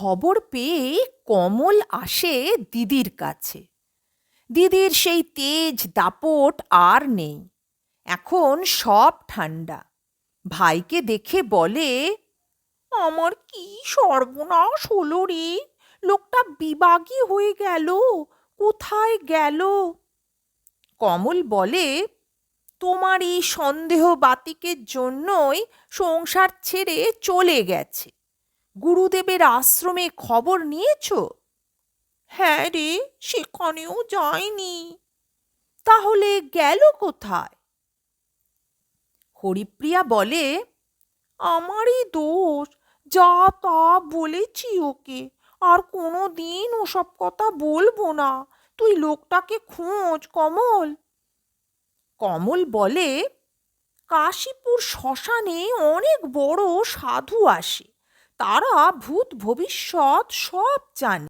খবর পেয়ে কমল আসে দিদির কাছে। দিদির সেই তেজ দাপট আর নেই, এখন সব ঠান্ডা। ভাইকে দেখে বলে, আমার কি সর্বনাশ হলো রে, লোকটা বিবাগী হয়ে গেল, কোথায় গেল? কমল বলে, তোমার এই সন্দেহ বাতিকের জন্যই সংসার ছেড়ে চলে গেছে। গুরুদেবের আশ্রমে খবর নিয়েছ? হ্যাঁ রে, সেখানেও যায়নি। তাহলে গেল কোথায়? হরিপ্রিয়া বলে, আমারই দোষ, যা তা বলেছি ওকে, আর কোনো দিন ওসব কথা বলবো না। তুই লোকটাকে খোঁজ কমল। কমল বলে, কাশীপুর শ্মশানে অনেক বড় সাধু আসে, তারা ভূত ভবিষ্যৎ সব জানে।